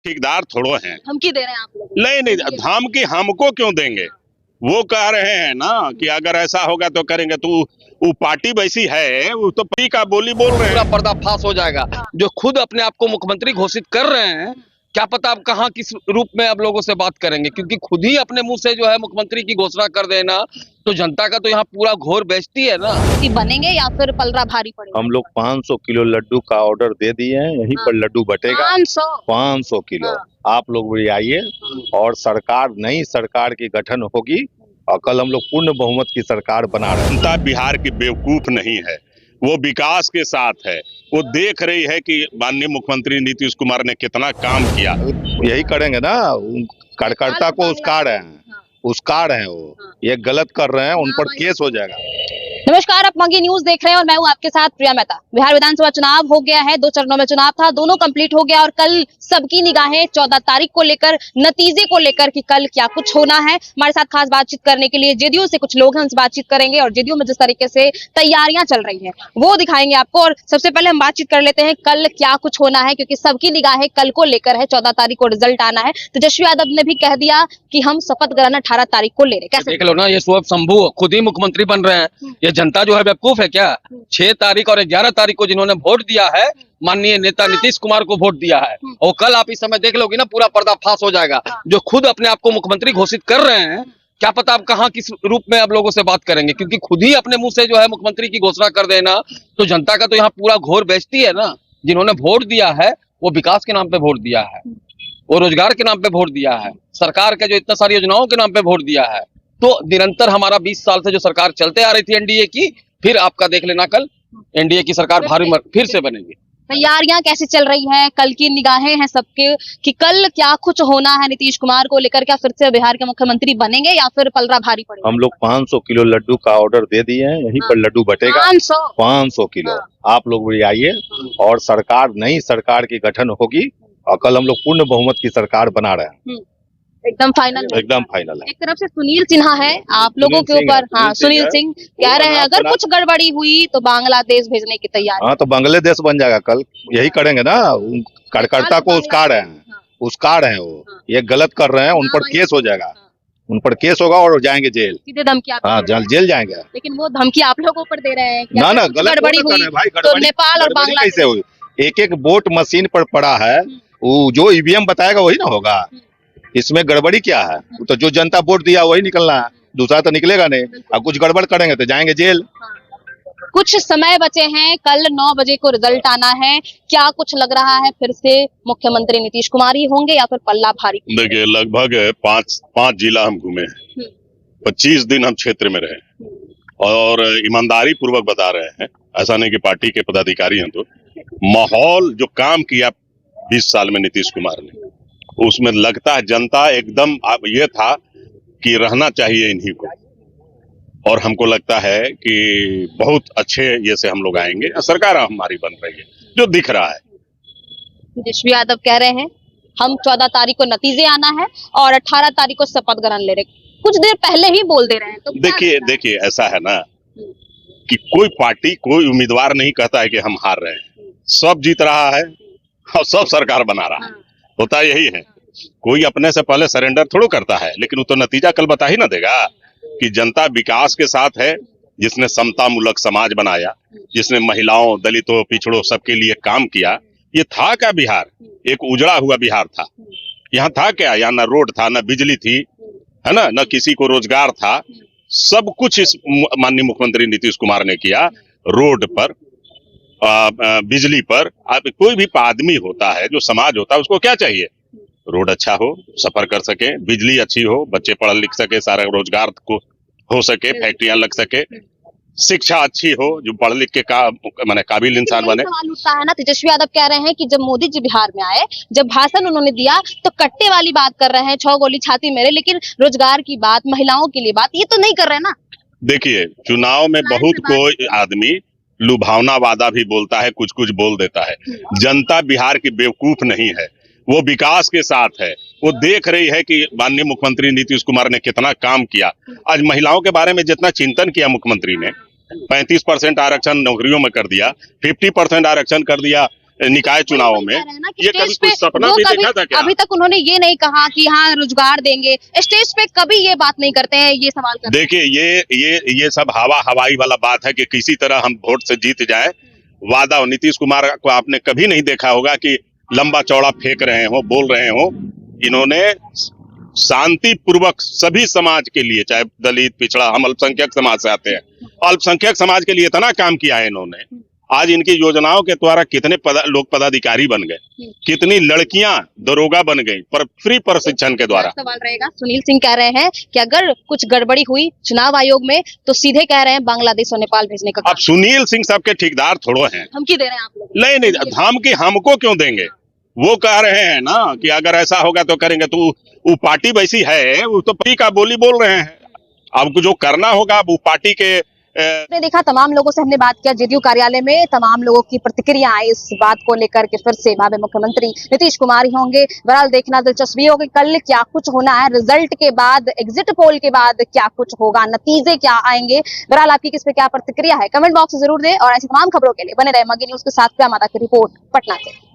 ठेकेदार थोड़ो हैं। धमकी दे रहे हैं आप लोग? नहीं, धमकी हमको क्यों देंगे? वो कह रहे हैं ना कि अगर ऐसा होगा तो करेंगे। तो वो पार्टी वैसी है, वो तो पी का बोली बोल रहे पूरा हैं। पर्दाफाश हो जाएगा। जो खुद अपने आप को मुख्यमंत्री घोषित कर रहे हैं, क्या पता आप कहाँ किस रूप में अब लोगों से बात करेंगे, क्योंकि खुद ही अपने मुंह से जो है मुख्यमंत्री की घोषणा कर देना, तो जनता का तो यहाँ पूरा घोर बेइज्जती है ना। कि बनेंगे या फिर पलड़ा भारी पड़ेगा? हम लोग 500 किलो लड्डू का ऑर्डर दे दिए हैं, यहीं पर लड्डू बटेगा 500 किलो। आप लोग भी आइए और सरकार, नई सरकार की गठन होगी और कल हम लोग पूर्ण बहुमत की सरकार बना रहे हैं। जनता बिहार की बेवकूफ नहीं है, वो विकास के साथ है। वो देख रही है कि माननीय मुख्यमंत्री नीतीश कुमार ने कितना काम किया। यही करेंगे ना, कार्यकर्ता को उसकार हैं वो, ये गलत कर रहे हैं, उन पर केस हो जाएगा। नमस्कार, आप मंगी न्यूज देख रहे हैं और मैं हूं आपके साथ प्रिया मेहता। बिहार विधानसभा चुनाव हो गया है, 2 चरणों में चुनाव था, दोनों कंप्लीट हो गया और कल सबकी निगाहें 14 तारीख को लेकर, नतीजे को लेकर कि कल क्या कुछ होना है। हमारे साथ खास बातचीत करने के लिए जेडीयू से कुछ लोग हैं, उनसे बातचीत करेंगे और जेडीयू में जिस तरीके से तैयारियां चल रही हैं वो दिखाएंगे आपको। और सबसे पहले हम बातचीत कर लेते हैं कल क्या कुछ होना है, क्योंकि सबकी निगाहें कल को लेकर है। 14 तारीख को रिजल्ट आना है। तेजस्वी यादव ने भी कह दिया कि हम शपथ ग्रहण 18 तारीख को ले रहे। कैसे देख लो ना, ये स्वयं शंभू खुद ही मुख्यमंत्री बन रहे हैं। ये जनता जो है बेवकूफ है क्या? 6 तारीख और 11 तारीख को जिन्होंने वोट दिया है, माननीय नेता नीतीश कुमार को वोट दिया है, और कल आप इस समय देख लोगे ना, पूरा पर्दाफाश हो जाएगा। जो खुद अपने आप को मुख्यमंत्री घोषित कर रहे हैं, क्या पता आप कहाँ किस रूप में अब लोगों से बात करेंगे, क्योंकि खुद ही अपने मुंह से जो है मुख्यमंत्री की घोषणा कर देना, तो जनता का तो यहाँ पूरा घोर बेइज्जती है ना। जिन्होंने वोट दिया है वो विकास के नाम पे वोट दिया है, वो रोजगार के नाम पे वोट दिया है, सरकार के जो इतना सारी योजनाओं के नाम पे वोट दिया है। तो निरंतर हमारा 20 साल से जो सरकार चलते आ रही थी एनडीए की, फिर आपका देख लेना कल एनडीए की सरकार भारी फिर से बनेगी। तैयारियां कैसी चल रही हैं? कल की निगाहें हैं सबके कि कल क्या कुछ होना है नीतीश कुमार को लेकर। क्या फिर से बिहार के मुख्यमंत्री बनेंगे या फिर पलड़ा भारी पड़ेगा? हम लोग 500 किलो लड्डू का ऑर्डर दे दिए हैं, यहीं पर लड्डू बटेगा 500 किलो। आप लोग भी आइए और सरकार, नई सरकार की गठन होगी और कल हम लोग पूर्ण बहुमत की सरकार बना रहे हैं। एकदम फाइनल है? एकदम फाइनल है। एक तरफ से सुनील सिन्हा है आप लोगों के ऊपर। हाँ, सुनील सिंह कह रहे हैं अगर कुछ गड़बड़ी हुई तो बांग्लादेश भेजने की तैयारी। हाँ, तो बांग्लादेश बन जाएगा कल। यही करेंगे ना, कार्यकर्ता को उसकार हैं वो, ये गलत कर रहे हैं, उन पर केस हो जाएगा। उन पर केस होगा और जाएंगे जेल। सीधे धमकी आप? हाँ, जेल जाएंगे। लेकिन वो धमकी आप लोगों पर दे रहे हैं ना, गलत गड़बड़ी हुई तो नेपाल और बांग्लादेश कैसे हुई? एक वोट मशीन पर पड़ा है, वो जो ईवीएम बताएगा वही ना होगा। इसमें गड़बड़ी क्या है? तो जो जनता वोट दिया वही निकलना है, दूसरा तो निकलेगा नहीं। अब कुछ गड़बड़ करेंगे तो जाएंगे जेल। कुछ समय बचे हैं, कल 9 बजे को रिजल्ट आना है। क्या कुछ लग रहा है फिर से मुख्यमंत्री नीतीश कुमार ही होंगे या फिर पल्ला भारी? देखिए, लगभग पांच जिला हम घूमे हैं, 25 दिन हम क्षेत्र में रहे और ईमानदारी पूर्वक बता रहे हैं, ऐसा नहीं कि पार्टी के पदाधिकारी हैं। तो माहौल जो काम किया 20 साल में नीतीश कुमार ने, उसमें लगता है जनता एकदम अब ये था कि रहना चाहिए इन्हीं को, और हमको लगता है कि बहुत अच्छे ये से हम लोग आएंगे। सरकार हमारी बन रही है, जो दिख रहा है। तेजस्वी यादव कह रहे हैं हम 14 तारीख को नतीजे आना है और 18 तारीख को शपथ ग्रहण ले रहे। कुछ देर पहले ही बोल दे रहे हैं, तो देखिए ऐसा है ना कि कोई पार्टी, कोई उम्मीदवार नहीं कहता है कि हम हार रहे हैं। सब जीत रहा है और सब सरकार बना रहा है। होता यही है, कोई अपने से पहले सरेंडर थोड़ा करता है, लेकिन वो तो नतीजा कल बता ही ना देगा कि जनता विकास के साथ है, जिसने समता मूलक समाज बनाया, जिसने महिलाओं, दलितों, पिछड़ों सबके लिए काम किया। ये था क्या बिहार? एक उजड़ा हुआ बिहार था। यहाँ था क्या? यहाँ न रोड था, न बिजली थी, है ना, न किसी को रोजगार था। सब कुछ इस माननीय मुख्यमंत्री नीतीश कुमार ने किया। रोड पर, बिजली पर, कोई भी आदमी होता है, जो समाज होता है, उसको क्या चाहिए? रोड अच्छा हो, सफर कर सके, बिजली अच्छी हो, बच्चे पढ़ लिख सके, सारा रोजगार को हो सके, फैक्ट्रियां लग सके, शिक्षा अच्छी हो, जो पढ़ लिख के माने काबिल इंसान बने। सवाल उठता है ना, तेजस्वी यादव कह रहे हैं कि जब मोदी जी बिहार में आए, जब भाषण उन्होंने दिया तो कट्टे वाली बात कर रहे हैं, 6 गोली छाती मेरे, लेकिन रोजगार की बात, महिलाओं के लिए बात, ये तो नहीं कर रहे ना। देखिए, चुनाव में बहुत कोई आदमी लुभावना वादा भी बोलता है, कुछ कुछ बोल देता है। जनता बिहार की बेवकूफ नहीं है, वो विकास के साथ है। वो देख रही है कि माननीय मुख्यमंत्री नीतीश कुमार ने कितना काम किया। आज महिलाओं के बारे में जितना चिंतन किया मुख्यमंत्री ने, 35% आरक्षण नौकरियों में कर दिया, 50% आरक्षण कर दिया निकाय चुनावों में, ये कभी कोई सपना भी देखा था क्या? अभी तक उन्होंने ये नहीं कहा कि हाँ रोजगार देंगे, स्टेज पे कभी ये बात नहीं करते हैं, ये सवाल करते हैं। देखिए ये सब हवाई वाला बात है कि किसी तरह हम वोट से जीत जाए। वादा नीतीश कुमार को आपने कभी नहीं देखा होगा कि लंबा चौड़ा फेंक रहे हो, बोल रहे हो। इन्होंने शांति पूर्वक सभी समाज के लिए, चाहे दलित, पिछड़ा, हम अल्पसंख्यक समाज से आते हैं, अल्पसंख्यक समाज के लिए इतना काम किया है इन्होंने। आज इनकी योजनाओं के द्वारा कितने लोग पदाधिकारी बन गए, कितनी लड़कियां दरोगा बन गई पर फ्री प्रशिक्षण के द्वारा। सवाल रहेगा, सुनील सिंह कह रहे हैं कि अगर कुछ गड़बड़ी हुई चुनाव आयोग में तो सीधे कह रहे हैं बांग्लादेश और नेपाल भेजने का। अब सुनील सिंह सबके ठेकेदार थोड़ो हैं, धमकी दे रहे हैं आप लोग? नहीं, धमकी हमको क्यों देंगे? वो कह रहे हैं ना कि अगर ऐसा होगा तो करेंगे। तो वो पार्टी वैसी है, वो तो पार्टी का बोली बोल रहे हैं। अब जो करना होगा वो पार्टी के आपने देखा तमाम लोगों से हमने बात किया जेडीयू कार्यालय में, तमाम लोगों की प्रतिक्रिया आई इस बात को लेकर के फिर से भावी मुख्यमंत्री नीतीश कुमार ही होंगे। बहरहाल देखना दिलचस्पी होगी कल क्या कुछ होना है, रिजल्ट के बाद, एग्जिट पोल के बाद क्या कुछ होगा, नतीजे क्या आएंगे। बहरहाल आपकी किस पे क्या प्रतिक्रिया है कमेंट बॉक्स में जरूर दें और ऐसी तमाम खबरों के लिए बने रहे मगी न्यूज के साथ। प्रिया माता की रिपोर्ट पटना से।